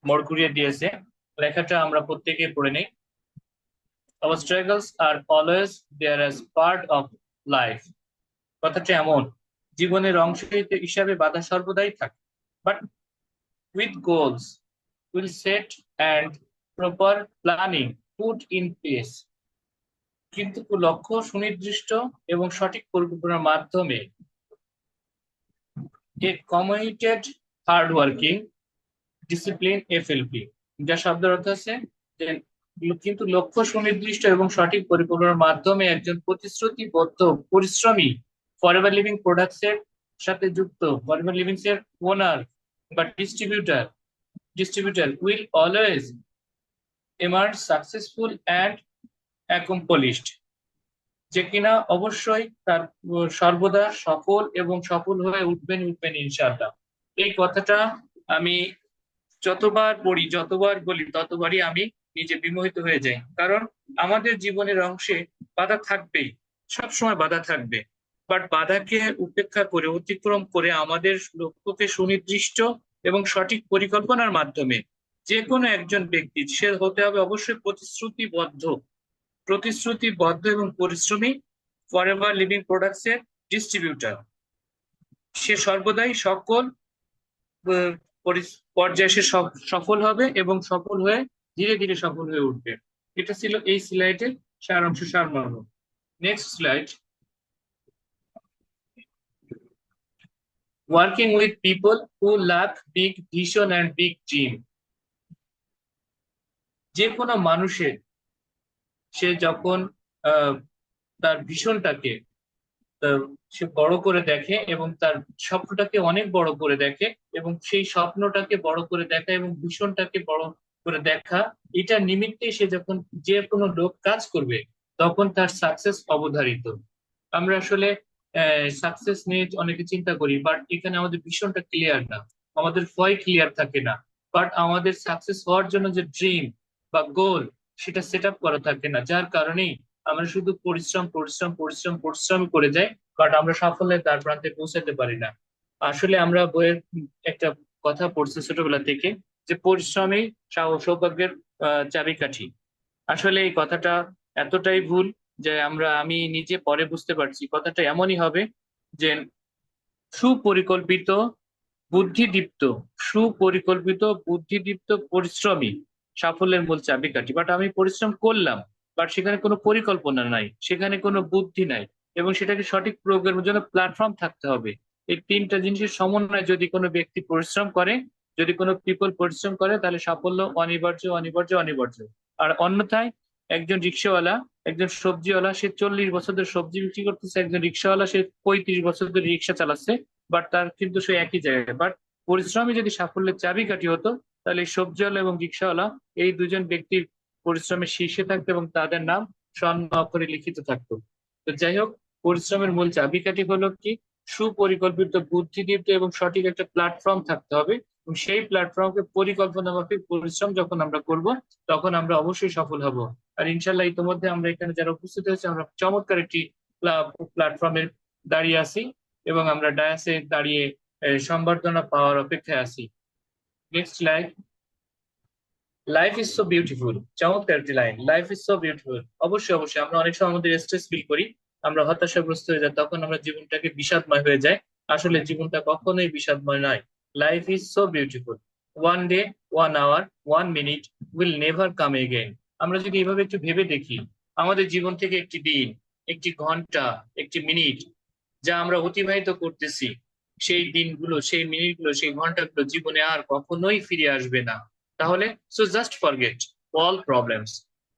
মোড় ঘুরিয়ে দিয়েছে। লেখাটা আমরা প্রত্যেকে পড়ে নেই। Our struggles are always there as part of life. কথাটা এমন, জীবনের অংশ হিসাবে বাধা সর্বদাই থাকে, but with goals will set and proper planning put in place, কিন্তু লক্ষ্য সুনির্দিষ্ট এবং সঠিক পরিকল্পনার মাধ্যমে a committed hard working discipline FLP, যা শব্দের অর্থ আছে যে কিন্তু লক্ষ্য সুনির্দিষ্ট এবং সঠিক পরিকল্পনার মাধ্যমে একজন প্রতিশ্রুতিবদ্ধ পরিশ্রমী ফরএভার লিভিং প্রোডাক্টস এর সাথে যুক্ত ফরএভার লিভিংস এর ওনার বা distributor will always emerge successful and accomplished, যে কিনা অবশ্যই তার সর্বদা সফল এবং সফল হয়ে উঠবেন ইনশাআল্লাহ। এই কথাটা আমি যতবার পড়ি যতবার বলি ততবারই আমি নিজে বিমোহিত হয়ে যাই, কারণ আমাদের জীবনের অংশে বাধা থাকবেই, সবসময় বাধা থাকবে, বাট বাধাকে উপেক্ষা করে অতিক্রম করে আমাদের লক্ষ্যকে সুনির্দিষ্ট এবং সঠিক পরিকল্পনার মাধ্যমে যে কোনো একজন ব্যক্তি সে হতে হবে অবশ্যই প্রতিশ্রুতিবদ্ধ এবং পরিশ্রমী ফরএভার লিভিং প্রোডাক্টস এর ডিস্ট্রিবিউটর। সে সর্বদাই সকল পর্যায়ে সে সফল হবে এবং সফল হয়ে ধীরে ধীরে সফল হয়ে উঠবে। এটা ছিল এই স্লাইডের সারাংশ সারমর্ম। Next slide. Working with people who lack big vision and big dream. যে কোনো মানুষের সে যখন তার ভিশনটাকে সে বড় করে দেখে এবং তার স্বপ্নটাকে অনেক বড় করে দেখে এবং সেই স্বপ্নটাকে বড় করে দেখা এবং ভিশনটাকে বড় করে দেখা, এটা নিমিত্তে সে যখন যে কোনো লোক কাজ করবে তখন তার সাকসেস অবধারিত। আমরা আসলে সাকসেস নিয়ে অনেকে চিন্তা করি, বাট এখানে আমাদের ভিশনটা ক্লিয়ার না, আমাদের ভয় ক্লিয়ার থাকে না, বাট আমাদের সাকসেস হওয়ার জন্য যে ড্রিম বা গোল সেটা সেট আপ করা থাকে না, যার কারণেই আমরা শুধু পরিশ্রম করে যাই, বাট আমরা সাফল্যের দ্বার প্রান্তে পৌঁছাতে পারি না। আসলে আমরা বইয়ের একটা কথা পড়ছি ছোটবেলা থেকে, যে পরিশ্রমই সৌভাগ্যের চাবিকাঠি। আসলে এই কথাটা এতটাই ভুল যে আমি নিজে পরে বুঝতে পারছি কথাটা এমনই হবে, যে সুপরিকল্পিত বুদ্ধিদীপ্ত সুপরিকল্পিত পরিশ্রমী সাফল্যের মূল চাবিকাঠি। বাট আমি পরিশ্রম করলাম, বাট সেখানে কোনো পরিকল্পনা নাই, সেখানে কোনো বুদ্ধি নাই, এবং সেটাকে সঠিক প্রয়োগের জন্য প্ল্যাটফর্ম থাকতে হবে। এই তিনটা জিনিসের সমন্বয়ে যদি কোনো ব্যক্তি পরিশ্রম করে, যদি কোনো পিপল পরিশ্রম করে, তাহলে সাফল্য অনিবার্য অনিবার্য অনিবার্য। আর অন্যথায় একজন রিক্সাওয়ালা, একজন সবজিওয়ালা, সে 40 বছর ধরে সবজি বিক্রি করতেছে, একজন রিক্সাওয়ালা সে 35 বছর ধরে রিক্সা চালাচ্ছে, বাট তার কিন্তু সে একই জায়গায়। বাট পরিশ্রমই যদি সাফল্যের চাবিকাঠি হতো, তাহলে এই সবজিওয়ালা এবং রিক্সাওয়ালা এই দুজন ব্যক্তির পরিশ্রমের শীর্ষে থাকতো এবং তাদের নাম স্বর্ণ অক্ষরে লিখিত থাকতো। তো যাই হোক, পরিশ্রমের মূল চাবিকাঠি হলো কি, সুপরিকল্পিত বুদ্ধিদীপ্ত এবং সঠিক একটা প্ল্যাটফর্ম থাকতে হবে, এবং সেই প্ল্যাটফর্মকে পরিকল্পনা মাফিক পরিশ্রম যখন আমরা করব, তখন আমরা অবশ্যই সফল হব। আর ইনশাল্লাহ ইতিমধ্যে আমরা এখানে যারা উপস্থিত হয়েছে, আমরা চমৎকার একটি প্ল্যাটফর্মে দাঁড়িয়ে আছি এবং আমরা ডায়াসে দাঁড়িয়ে সম্বর্ধনা পাওয়ার অপেক্ষায় আছি। Next line. Life is so beautiful. চমৎকার একটি line, life is so beautiful. অবশ্যই অবশ্যই আমরা অনেক সময় আমাদের স্ট্রেস ফিল করি, আমরা হতাশাগ্রস্ত হয়ে যাই, তখন আমরা জীবনটাকে বিষাদময় হয়ে যায়। আসলে জীবনটা কখনোই বিষাদময় নয়। Life is so beautiful. One day, 1 hour, 1 minute will never come again. আমরা যদি এভাবে একটু ভেবে দেখি, আমাদের জীবন থেকে একটি দিন, একটি ঘন্টা, একটি মিনিট যা আমরা অতিবাহিত করতেছি, সেই দিনগুলো, সেই মিনিটগুলো, সেই ঘন্টাগুলো জীবনে আর কখনোই ফিরে আসবে না। তাহলে so just forget all problems.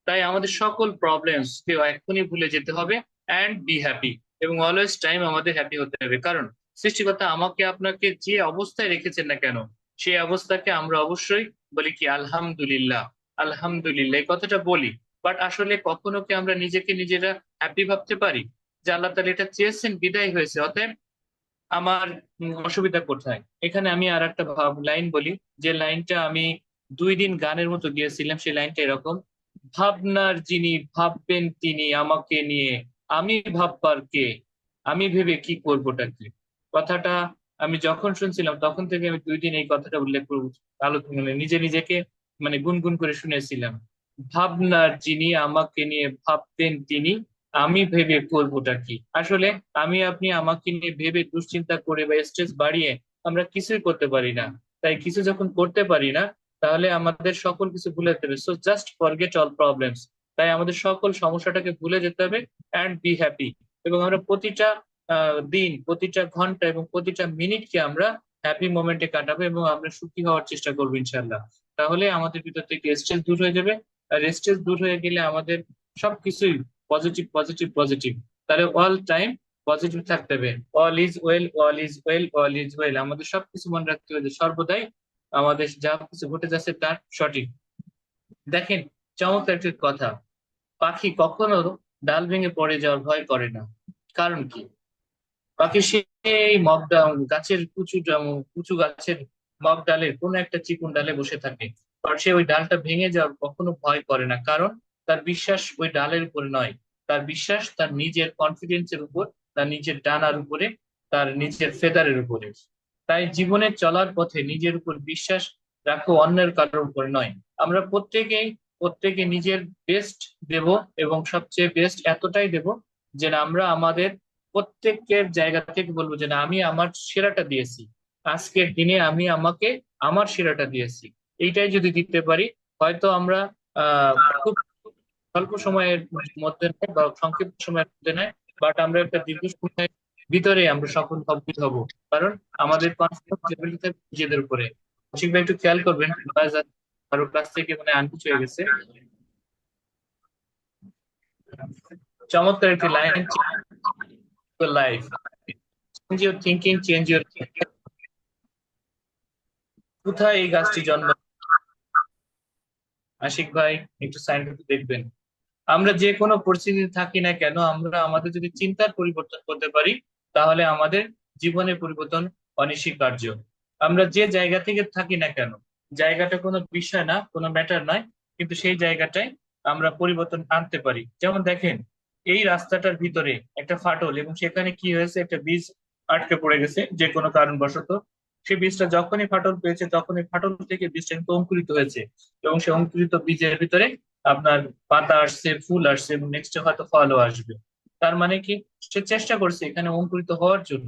তাই আমাদের সকল প্রবলেমস কে এক্ষুনি ভুলে যেতে হবে অ্যান্ড বি হ্যাপি, এবং অলওয়েজ টাইম আমাদের হ্যাপি হতে হবে। কারণ সৃষ্টিকর্তা আমাকে আপনাকে যে অবস্থায় রেখেছেন না কেন, সেই অবস্থাকে আমরা অবশ্যই বলি কি আলহামদুলিল্লাহ। আলহামদুলিল্লাহ এই কথাটা বলি, বাট আসলে কখনো কি আমরা নিজেকে নিজেরা হ্যাপি ভাবতে পারি যে আল্লাহ তাআলা এটা চেয়েছেন, বিদায় হয়েছে, অতএব আমার অসুবিধা কোথায়? এখানে আমি আর একটা লাইন বলি, যে লাইনটা আমি 2 দিন গানের মতো গিয়েছিলাম। সেই লাইনটা এরকম: ভাবনার যিনি ভাববেন তিনি আমাকে নিয়ে, আমি ভাববার কে, আমি ভেবে কি করবোটা কি। কথাটা আমি যখন শুনছিলাম তখন থেকে আমি 2 দিন এই কথাটা উল্লেখ করে আলোচনা মানে নিজে নিজেকে মানে গুনগুন করে শুনেছিলাম। ভাবনার যিনি, আমাকে নিয়ে ভাবতেন তিনি, আমি ভেবে করবোটা কি। আসলে আমি আপনি আমাকে নিয়ে ভেবে দুশ্চিন্তা করে বা স্ট্রেস বাড়িয়ে আমরা কিছুই করতে পারি না। তাই কিছু যখন করতে পারি না, তাহলে আমাদের সকল কিছু ভুলে যেতে হবে। So just forget all problems. তাই আমাদের সকল সমস্যাটাকে ভুলে যেতে হবে অ্যান্ড বি হ্যাপি। এবং আমরা প্রতিটা দিন, প্রতিটা ঘন্টা এবং প্রতিটা মিনিটকে আমরা হ্যাপি মোমেন্টে কাটাবো এবং আমরা সুখী হওয়ার চেষ্টা করবো ইনশাল্লাহ। তাহলে আমাদের ভিতর থেকে স্ট্রেস দূর হয়ে যাবে। আর স্ট্রেস দূর হয়ে গেলে আমাদের সবকিছুই পজিটিভ পজিটিভ পজিটিভ। তাহলে অল টাইম পজিটিভ থাকতে হবে। All is well, all is well, all is well. আমাদের সবকিছু মনে রাখতে হবে যে সর্বদাই আমাদের যা কিছু ঘটে যাচ্ছে তার সঠিক। দেখেন, চমৎকার একটি কথা, পাখি কখনো ডাল ভেঙে পড়ে যাওয়ার ভয় করে না। কারণ কি? পাখি সেই গাছের উঁচু গাছের মগ ডালের কোনো একটা চিকুন ডালে বসে থাকে। আর সে ওই ডালটা ভেঙে যাওয়ার কখনো ভয় করে না। কারণ তার বিশ্বাস ওই ডালের উপরে নয়, তার বিশ্বাস তার নিজের কনফিডেন্সের উপর, তার নিজের ডানার উপরে, তার নিজের ফেদারের উপরে। তাই জীবনে চলার পথে নিজের উপর বিশ্বাস রাখো, অন্যের কারোর উপর নয়। আমরা প্রত্যেকে নিজের বেস্ট দেব এবং সবচেয়ে বেস্ট এতটাই দেব যে না, আমরা আমাদের প্রত্যেকের জায়গা থেকে বলবো যে না, আমি আমার সেরাটা দিয়েছি। আজকের দিনে আমি আমাকে আমার সেরাটা দিয়েছি। এইটাই যদি দিতে পারি, হয়তো আমরা আহ খুব স্বল্প সময়ের মধ্যে নয় বা সংক্ষিপ্ত সময়ের মধ্যে নয়, বাট আমরা একটা দীর্ঘ সময়ের ভিতরে আমরা সফল হব। কারণ আমাদের কনফিডেন্স লেভেলটা নিজেদের উপরে। আশিক ভাই একটু খেয়াল করবেন, কারো কাছ থেকে মানে আনপিচ হয়ে গেছে। চমৎকার একটি line, life change your thinking, change your. কোথায় এই গাছটি জন্ম? আশিক ভাই একটু সাইনবোর্ড দেখবেন। আমরা যে কোনো পরিস্থিতিতে থাকি না কেন, আমরা আমাদের যদি চিন্তার পরিবর্তন করতে পারি, তাহলে আমাদের জীবনের পরিবর্তন অনস্বীকার্য। আমরা যে জায়গা থেকে থাকি না কেন, জায়গাটা কোনো বিষয় না, কোনো ম্যাটার নয়, কিন্তু সেই জায়গাটায় আমরা পরিবর্তন আনতে পারি। যেমন দেখেন, এই রাস্তাটার ভিতরে একটা ফাটল এবং সেখানে কি হয়েছে, একটা বীজ আটকে পড়ে গেছে যে কোনো কারণবশত। সেই বীজটা যখনই ফাটল পেয়েছে, তখনই ফাটল থেকে বীজটা কিন্তু অঙ্কুরিত হয়েছে। এবং সেই অঙ্কুরিত বীজের ভিতরে আপনার পাতা আসছে, ফুল আসছে এবং নেক্সট হয়তো ফলও আসবে। তার মানে কি? সে চেষ্টা করছে এখানে অঙ্কুরিত হওয়ার জন্য।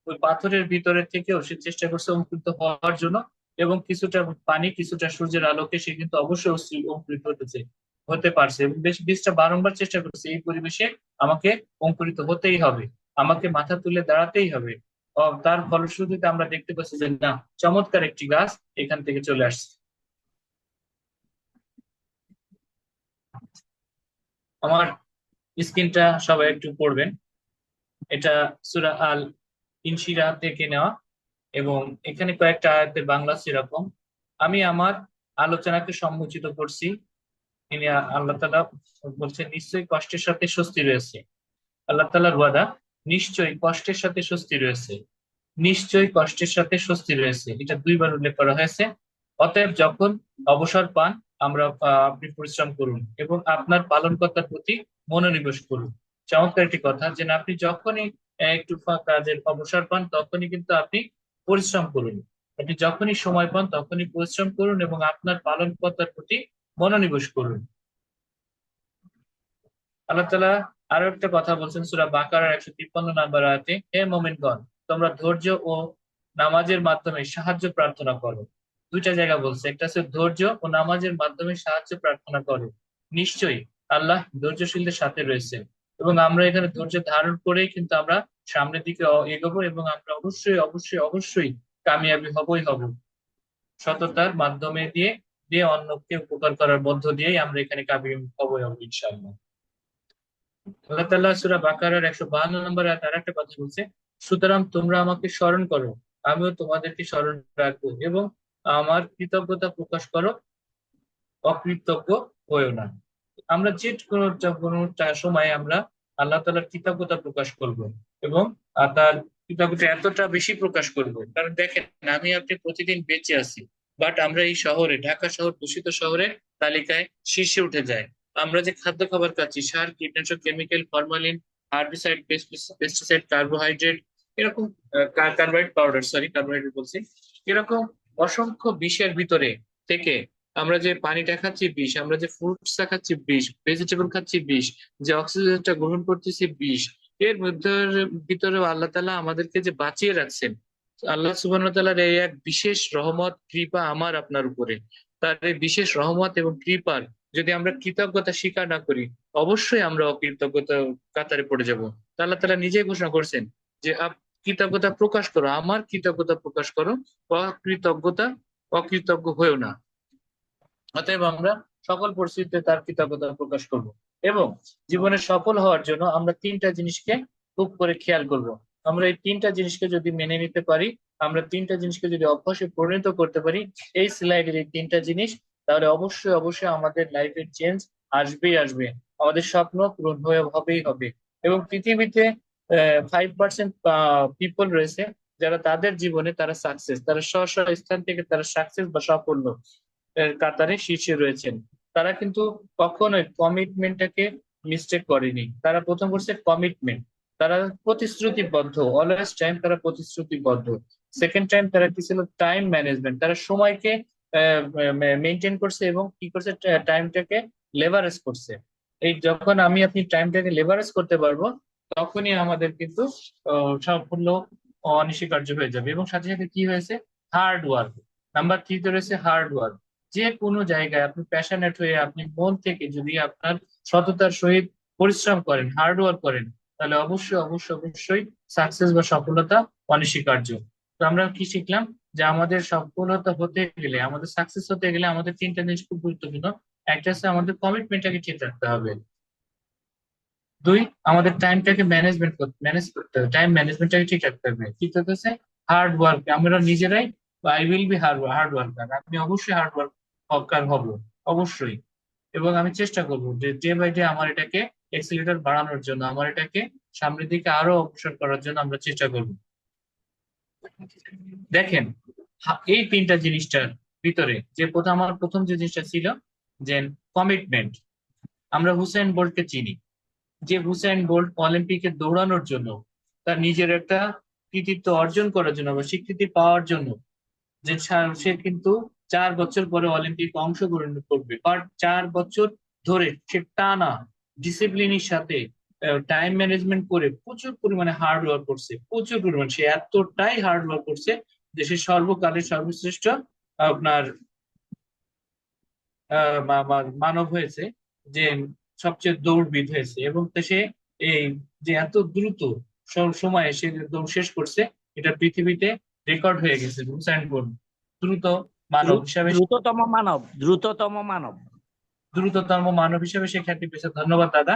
ওই পাথরের ভিতরে থেকেও সে চেষ্টা করছে অঙ্কুরিত হওয়ার জন্য। এবং কিছুটা পানি, কিছুটা সূর্যের আলোকে সে কিন্তু অবশ্যই অঙ্কুরিত হতে পারছে এবং বেশ বীজটা বারংবার চেষ্টা করছে এই পরিবেশে আমাকে অঙ্কুরিত হতেই হবে, আমাকে মাথা তুলে দাঁড়াতেই হবে। তার ফলশ্রুতিতে আমরা দেখতে পাচ্ছি যে না, চমৎকার একটি গাছ এখান থেকে চলে আসছে। আমার স্ক্রিনটা সবাই একটু পড়বেন। এটা সূরা আল ইনশিরাহ থেকে নেওয়া এবং এখানে কয়েকটা আয়াতের বাংলা সেরকম। আমি আমার আলোচনাকে সম্মুচিত করছি। তিনি আল্লাহ তাআলা বলছেন, নিশ্চয়ই কষ্টের সাথে স্বস্তি রয়েছে। আল্লাহ তাআলার ওয়াদা, নিশ্চয়ই কষ্টের সাথে স্বস্তি রয়েছে। নিশ্চয়ই কষ্টের সাথে স্বস্তি রয়েছে, এটা 2বার উল্লেখ করা হয়েছে। অতএব যখন অবসর পান, আপনি পরিশ্রম করুন এবং আপনার পালনকর্তার প্রতি মনোনিবেশ করুন। চমৎকার একটি কথা যে না, আপনি যখনই একটু কাজের অবসর পান তখনই কিন্তু আপনি পরিশ্রম করুন। আপনি যখনই সময় পান তখনই পরিশ্রম করুন এবং আপনার পালনকর্তার প্রতি মনোনিবেশ করুন। আল্লাহ তাআলা আরো একটা কথা বলছেন সূরা বাকারার 153 নম্বর আয়াতে, হে মুমিনগণ, তোমরা ধৈর্য ও নামাজের মাধ্যমে সাহায্য প্রার্থনা করো। 2টা জায়গা বলছে, একটা হচ্ছে ধৈর্য ও নামাজের মাধ্যমে সাহায্য প্রার্থনা করো। নিশ্চয়ই আল্লাহ ধৈর্যশীলদের সাথে রয়েছে। এবং আমরা এখানে ধৈর্য ধারণ করেই কিন্তু আমরা সামনের দিকে এগোবো এবং আমরা অবশ্যই অবশ্যই অবশ্যই কামিয়াবি হবই হব। সততার মাধ্যমে দিয়ে দিয়ে অন্যকে উপকার করার মধ্য দিয়েই আমরা এখানে কামিয়াবি হবই হব ইনশাআল্লাহ। আল্লাহ তাআলা সূরা বাকারার 152 নম্বর আয়াতে আরেকটা কথা বলছে, সুতরাং তোমরা আমাকে স্মরণ করো, আমিও তোমাদেরকে স্মরণ রাখবো, এবং আমার কৃতজ্ঞতা প্রকাশ করো, অকৃতজ্ঞ হয়েও না। আমরা যে কোনো সময় আমরা আল্লাহ তাআলার কৃতজ্ঞতা প্রকাশ করব এবং তার কৃতজ্ঞতা এতটা বেশি প্রকাশ করব। কারণ দেখেন, আমি আপনি প্রতিদিন বেঁচে আছি, বাট আমরা এই শহরে, ঢাকা শহর দূষিত শহরের তালিকায় শীর্ষে উঠে যায়। আমরা যে খাদ্য খাবার খাচ্ছি, সার, কীটনাশক, chemical, formalin, herbicide, pesticide, carbohydrate, এরকম কার্বোহাইড্রেট পাউডার, সরি কার্বোহাইড্রেট বলছি, এরকম অসংখ্য বিষের ভিতরে থেকে আমরা যে পানিটা খাচ্ছি বিষ, আমরা যে ফ্রুটসটা খাচ্ছি বিষ, ভেজিটেবল খাচ্ছি বিষ, যে অক্সিজেনটা গ্রহণ করতেছি বিষ, এর মধ্যে ভিতরে আল্লাহ তাআলা আমাদেরকে যে বাঁচিয়ে রাখছেন, আল্লাহ সুবহানাহু ওয়া তাআলার এই এক বিশেষ রহমত কৃপা আমার আপনার উপরে। তার এই বিশেষ রহমত এবং কৃপার যদি আমরা কৃতজ্ঞতা স্বীকার না করি, অবশ্যই আমরা অকৃতজ্ঞতা কাতারে পড়ে যাব। আল্লাহ তাআলা নিজেই ঘোষণা করছেন যে কৃতজ্ঞতা প্রকাশ করো, আমার কৃতজ্ঞতা প্রকাশ করো, অকৃতজ্ঞতা অকৃতজ্ঞ হয়েও না। অতএব আমরা সকল পরিস্থিতিতে তার কৃতজ্ঞতা প্রকাশ করব। এবং জীবনে সফল হওয়ার জন্য আমরা তিনটা জিনিসকে খুব করে খেয়াল করব। আমরা এই তিনটা জিনিসকে যদি মেনে নিতে পারি, আমরা তিনটা জিনিসকে যদি অভ্যাসে পরিণত করতে পারি, এই স্লাইডের এই তিনটা জিনিস, তাহলে অবশ্যই অবশ্যই আমাদের লাইফের চেঞ্জ আসবেই আসবে। আমাদের স্বপ্ন পূরণ হয়ে হবেই হবে। এবং পৃথিবীতে 5% পিপল রয়েছে যারা তাদের জীবনে তারা সাকসেস, তারা স্ব স্ব স্থান থেকে তারা সাকসেস বা সাফল্য এর কাতারে শীর্ষে রয়েছেন। তারা কিন্তু কখনোই কমিটমেন্টটাকে মিস্টেক করেনি। তারা প্রথম করছে কমিটমেন্ট, তারা প্রতিশ্রুতিবদ্ধ, অলওয়েজ টাইম তারা প্রতিশ্রুতিবদ্ধ। সেকেন্ড টাইম তারা কি ছিল, টাইম ম্যানেজমেন্ট, তারা সময়কে মেনটেন করছে এবং কি করছে, টাইমটাকে লেভারেজ করছে। এই যখন আমি আপনি টাইমটাকে লেভারেজ করতে পারবো, তখনই আমাদের কিন্তু সাফল্য অনস্বীকার্য হয়ে যাবে। এবং সাথে সাথে কি হয়েছে, হার্ড ওয়ার্ক। নাম্বার থ্রিতে রয়েছে হার্ড ওয়ার্ক। যে কোনো জায়গায় আপনি প্যাশনেট হয়ে আপনি মন থেকে যদি আপনার সততার সহিত পরিশ্রম করেন, হার্ড ওয়ার্ক করেন, তাহলে অবশ্যই অবশ্যই অবশ্যই সাকসেস বা সফলতা অনস্বীকার্য। তো আমরা কি শিখলাম, যে আমাদের সফলতা হতে গেলে, আমাদের সাকসেস হতে গেলে আমাদের তিনটা জিনিস খুব গুরুত্বপূর্ণ। একটা হচ্ছে আমাদের কমিটমেন্টটাকে ঠিক রাখতে হবে। দুই, আমাদের টাইমটাকে ম্যানেজ করতে হবে, টাইম ম্যানেজমেন্টটাকে ঠিক রাখতে হবে। তৃতীয়ত হচ্ছে হার্ড ওয়ার্ক, আমরা নিজেরাই, I will be hard worker, আমি অবশ্যই হার্ড ওয়ার্কার হব, অবশ্যই। এবং আমি চেষ্টা করবো যে ডে বাই ডে আমার এটাকে এক্সিলেটর বাড়ানোর জন্য, আমার এটাকে সামনের দিকে আরো অগ্রসর করার জন্য আমরা চেষ্টা করব। দেখেন, এই তিনটা জিনিসটার ভিতরে যে আমার প্রথম যে জিনিসটা ছিল, যে কমিটমেন্ট। আমরা হুসেন বোল্টকে চিনি, যে হুসেন বোল্ট অলিম্পিকে দৌড়ানোর জন্য, তার নিজের একটা কৃতিত্ব অর্জন করার জন্য বা স্বীকৃতি পাওয়ার জন্য, যে সে কিন্তু 4 বছর পরে অলিম্পিক অংশগ্রহণ করবে, বাট 4 বছর ধরে সে টানা ডিসিপ্লিনের সাথে টাইম ম্যানেজমেন্ট করে প্রচুর পরিমাণে হার্ড ওয়ার্ক করছে, প্রচুর পরিমাণে সে এতটাই হার্ড ওয়ার্ক করছে যে সে সর্বকালের সর্বশ্রেষ্ঠ আপনার মানব হয়েছে, যে সবচেয়ে দৌড়বিদ হয়েছে। এবং সে এই যে এত দ্রুত সময়ে সে যে দৌড় শেষ করছে, এটা পৃথিবীতে রেকর্ড হয়ে গেছে। হুসেন বোল্ট দ্রুত মানব হিসাবে, দ্রুততম মানব, দ্রুততম মানব, দ্রুততম মানব হিসেবে সে খ্যাতি পেয়েছে। ধন্যবাদ দাদা।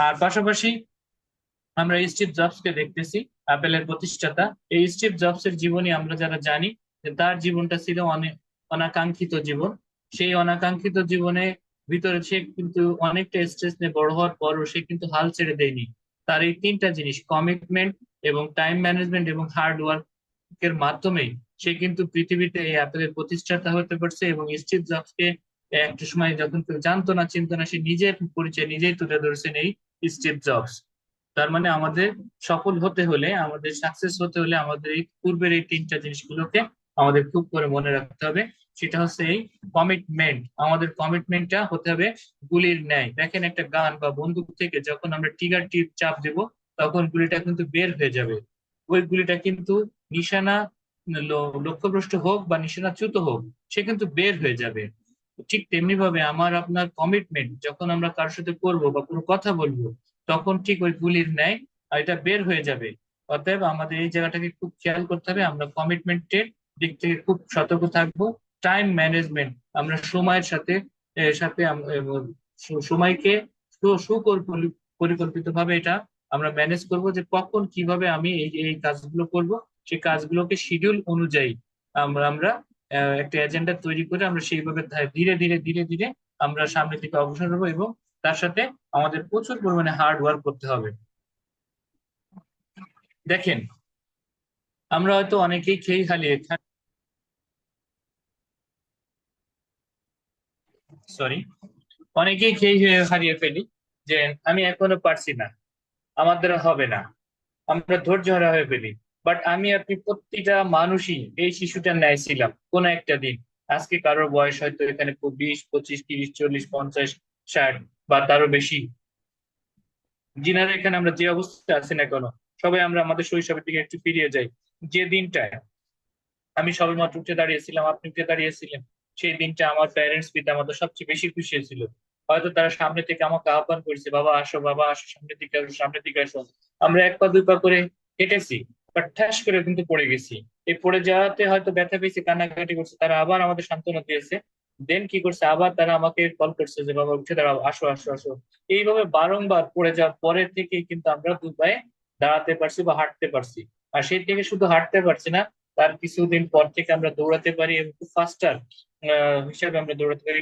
আর পাশাপাশি আমরা স্টিভ জবস কে দেখতেছি, অ্যাপেলের প্রতিষ্ঠাতা। এই স্টিভ জবস এর জীবনী আমরা যারা জানি, যে তার জীবনটা ছিল অনেক অনাকাঙ্ক্ষিত জীবন। সেই অনাকাঙ্ক্ষিত জীবনে ভিতরে সে কিন্তু অনেকটা স্ট্রেস নিয়ে বড় হওয়ার পরও সে কিন্তু হাল ছেড়ে দেয়নি। তার এই তিনটা জিনিস, কমিটমেন্ট এবং টাইম ম্যানেজমেন্ট এবং হার্ড ওয়ার্ক এর মাধ্যমে সে কিন্তু পৃথিবীতে এই অ্যাপেলের প্রতিষ্ঠাতা হতে পারছে। এবং স্টিভ জবস কে একটা সময় যখন কেউ জানতো না চিনতো না, সে নিজের পরিচয় নিজেই তুলে ধরেছেন, এই স্টিভ জবস। তার মানে আমাদের সফল হতে হলে, আমাদের সাকসেস হতে হলে, আমাদের এই পূর্বের এই তিনটা জিনিসগুলোকে আমাদের খুব করে মনে রাখতে হবে। সেটা হচ্ছে এই কমিটমেন্ট। আমাদের কমিটমেন্টটা হতে হবে গুলির ন্যায়। দেখেন, একটা গান বা বন্দুক থেকে যখন আমরা ট্রিগার টিপ চাপ দেব, তখন গুলিটা কিন্তু বের হয়ে যাবে। ওই গুলিটা কিন্তু নিশানা লক্ষ্যভ্রষ্ট হোক বা নিশানাচ্যুত হোক, সে কিন্তু বের হয়ে যাবে। ঠিক তেমনি ভাবে আমার আপনার কমিটমেন্ট যখন আমরা কারোর সাথে করবো বা কোনো কথা বলবো, তখন ঠিক ওই গুলির ন্যায় এটা বের হয়ে যাবে। অতএব আমাদের এই জায়গাটাকে খুব খেয়াল করতে হবে, আমরা কমিটমেন্টের দিক থেকে খুব সতর্ক থাকবো। টাইম ম্যানেজমেন্ট, আমরা সময়ের সাথে সাথে সময়কে সুপরিকল্পিত ভাবে এটা আমরা ম্যানেজ করব, যে কখন কিভাবে আমি এই এই কাজগুলো করব। সেই কাজগুলোকে শিডিউল অনুযায়ী আমরা আমরা একটা এজেন্ডা তৈরি করে আমরা সেইভাবে ধীরে ধীরে ধীরে ধীরে আমরা সামনের দিকে অগ্রসর হবো। এবং তার সাথে আমাদের প্রচুর পরিমাণে হার্ড ওয়ার্ক করতে হবে। দেখেন, আমরা হয়তো অনেকেই খেই হারিয়ে, সরি, অনেকেই খেই হারিয়ে ফেলি, যে আমি এখনো পারছি না, আমার দ্বারা হবে না, আমরা ধৈর্য হারা হয়ে ফেলি। বাট আমি আপনি প্রতিটা মানুষই এই শিশুটার ন্যায় ছিলাম কোন একটা দিন। আজকে কারোর বয়স হয়তো এখানে 20, 25, 30, 40, 50, 60 বা তারও বেশি, যিনারা এখানে আমরা যে অবস্থায় আছি না কেন, সবাই আমরা আমাদের শৈশবের দিকে একটু ফিরিয়ে যাই। যে দিনটায় আমি সবেমাত্র উঠে দাঁড়িয়েছিলাম, আপনি উঠে দাঁড়িয়েছিলেন, সেই দিনটা আমার প্যারেন্টস পিতামাতা সবচেয়ে বেশি খুশি হয়েছিল। হয়তো তারা সামনে থেকে আমাকে আহ্বান করেছে, বাবা আসো, বাবা আসো, সামনের দিকে আসো, সামনের দিকে আসো। আমরা এক পা দুই পা করে হেঁটেছি, বাট ঠাস করে কিন্তু পড়ে গেছি। এই পড়ে যাওয়াতে হয়তো ব্যথা পেয়েছে, কান্নাকাটি করছে, তারা আবার আমাদের সান্ত্বনা দিয়েছে। দেন কি করছে, আবার তারা আমাকে কল করছে যে বাবা উঠে দাঁড়াও, আসো আসো আসো। এইভাবে বারংবার পড়ে যাওয়ার পরের থেকেই কিন্তু আমরা দুই পায়ে দাঁড়াতে পারছি বা হাঁটতে পারছি। আর সেই থেকে শুধু হাঁটতে পারছি না, তার কিছুদিন পর থেকে আমরা দৌড়াতে পারি এবং খুব ফাস্টার হিসাবে আমরা দৌড়াতে পারি।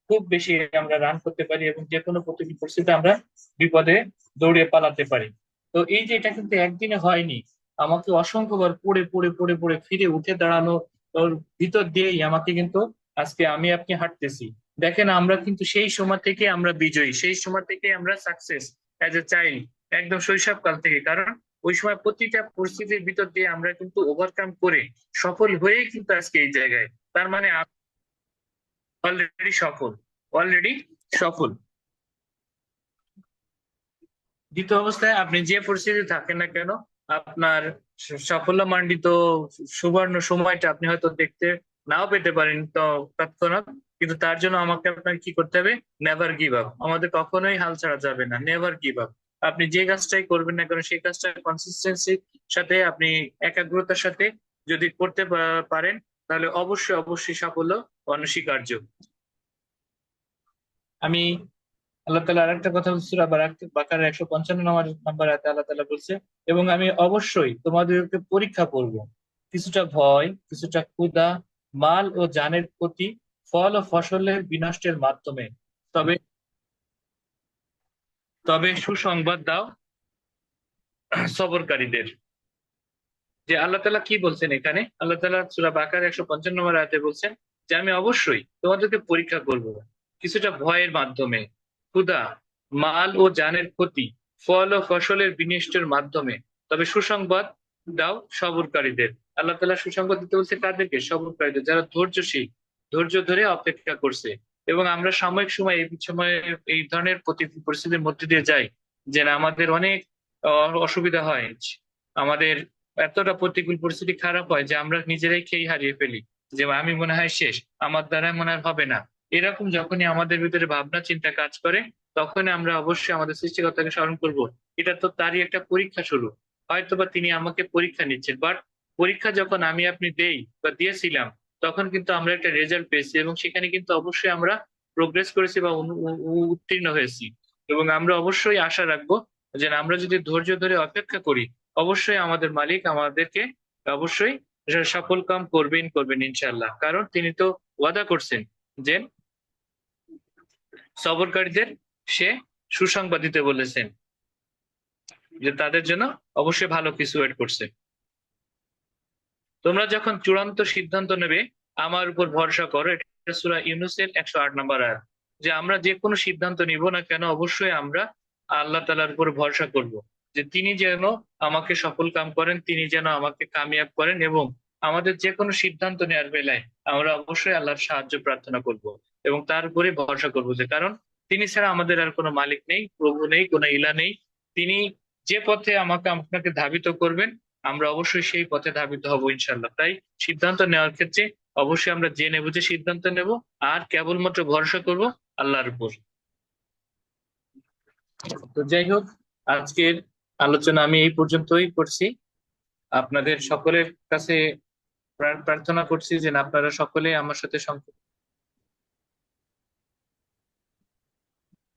খুব বেশি আমরা রান করতে পারি এবং যে কোনো প্রতিকূল পরিস্থিতিতে আমরা বিপদে দৌড়ে পালাতে পারি। তো এই যে এটা কিন্তু একদিনে হয়নি, আমাকে অসংখ্যবার পড়ে পড়ে পড়ে পড়ে ফিরে উঠে দাঁড়ানো ওর ভিতর দিয়েই আমাকে কিন্তু আজকে আমি আপনি হাঁটতেছি। দেখেন আমরা কিন্তু সেই সময় থেকে আমরা বিজয়ী, সেই সময় থেকে আমরা সাকসেস অ্যাজ এ চাইল্ড, একদম শৈশবকাল থেকে। কারণ ওই সময় প্রতিটা পরিস্থিতির ভিতর দিয়ে আমরা কিন্তু ওভারকাম করে সফল হয়ে কিন্তু আজকে এই জায়গায়। তার মানে অলরেডি সফল, অলরেডি সফল। দ্বিতীয় অবস্থায় আপনি যে পরিস্থিতি থাকেন না কেন, আপনার সাফল্য মণ্ডিত সুবর্ণ সময়টা আপনি হয়তো দেখতে নাও পেতে পারেন তো তৎক্ষণাৎ, কিন্তু তার জন্য আমাকে আপনাকে কি করতে হবে, নেভার গিভ আপ। আমাদের কখনোই হাল ছাড়া যাবে না, নেভার গিভ আপ। আপনি যে কাজটাই করবেন না কেন সেই কাজটা কনসিস্টেন্সির সাথে, আপনি একাগ্রতার সাথে যদি করতে পারেন, তাহলে অবশ্যই অবশ্যই সাফল্য অনস্বীকার্য। আমি আল্লাহ তালা আরেকটা কথা বলছিল, আবার বাকার 155 নম্বর আয়াতে আল্লাহ তালা বলছে, এবং আমি অবশ্যই তোমাদেরকে পরীক্ষা করব, কিছুটা ভয়, কিছুটা ক্ষুধা, মাল ও জানের প্রতি, ফল ও ফসলের বিনষ্টের মাধ্যমে। তবে তবে সুসংবাদ দাও সবরকারীদের। যে আল্লাহ তালা কি বলছেন এখানে, আল্লাহ তালা সূরা বাকার 155 নম্বর আয়াতে বলছেন যে আমি অবশ্যই তোমাদেরকে পরীক্ষা করব, কিছুটা ভয়ের মাধ্যমে, ক্ষুধা, মাল ও জানের ক্ষতি, ফল ও ফসলের বিনষ্টের মাধ্যমে। তবে সুসংবাদ দাও সবরকারীদের। আল্লাহ তালা সুসংবাদ দিতে বলছে কাদেরকে, সবরকারীদের, যারা ধৈর্যশীল, ধৈর্য ধরে অপেক্ষা করছে। এবং আমরা সাময়িক সময় এই সময়ে এই ধরনের পরিস্থিতির মধ্যে দিয়ে যাই, যে না আমাদের অনেক অসুবিধা হয়, আমাদের এতটা প্রতিকূল পরিস্থিতি খারাপ হয় যে আমরা নিজেরাই খেই হারিয়ে ফেলি, যে আমি মনে হয় শেষ, আমার দ্বারা মনে হয় হবে না। এরকম যখনই আমাদের ভিতরে ভাবনা চিন্তা কাজ করে, তখনই আমরা অবশ্যই আমাদের সৃষ্টিকর্তাকে স্মরণ করব। এটা তো তারই একটা পরীক্ষা শুরু, হয়তোবা তিনি আমাকে পরীক্ষা নিচ্ছেন। বাট পরীক্ষা যখন আমি আপনি দেই বা দিয়েছিলাম, তখন কিন্তু আমরা একটা রেজাল্ট পেয়েছি এবং সেখানে কিন্তু অবশ্যই আমরা প্রোগ্রেস করেছি বা উত্তীর্ণ হয়েছি। এবং আমরা অবশ্যই আশা রাখবো যে আমরা যদি ধৈর্য ধরে অপেক্ষা করি, অবশ্যই আমাদের মালিক আমাদেরকে অবশ্যই সফল কাম করবেন করবেন ইনশাল্লাহ। কারণ তিনি তো ওয়াদা করছেন যে সবরকারীদের সে সুসংবাদ দিতে বলেছেন, যে তাদের জন্য অবশ্যই ভালো কিছু ওয়েট করছে। তোমরা যখন চূড়ান্ত সিদ্ধান্ত নেবে, আমার উপর ভরসা করো। এটা সূরা ইউনূসের 108 নম্বর আয়াত। যে আমরা যে কোনো সিদ্ধান্ত নিব না কেন, অবশ্যই আমরা আল্লাহ তাআলার উপর ভরসা করব, যে তিনি যেন আমাকে সফল কাম করেন, তিনি যেন আমাকে কামিয়াব করেন। এবং আমাদের যে কোনো সিদ্ধান্ত নেওয়ার বেলায় আমরা অবশ্যই আল্লাহর সাহায্য প্রার্থনা করব এবং তার উপরে ভরসা করব, যে কারণ তিনি ছাড়া আমাদের আর কোনো মালিক নেই, প্রভু নেই, কোনো ইলা নেই। তিনি যে পথে আমাকে আপনাকে ধাবিত করবেন, আমরা অবশ্যই সেই পথে ধাবিত হব ইনশাল্লাহ। তাই সিদ্ধান্ত নেওয়ার ক্ষেত্রে অবশ্যই আমরা জেনে বুঝে সিদ্ধান্ত নেব, আর কেবলমাত্র ভরসা করব আল্লাহর উপর। তো যাই হোক, আজকের আলোচনা আমি এই পর্যন্তই করছি। আপনাদের সকলের কাছে প্রার্থনা করছি যে আপনারা সকলে আমার সাথে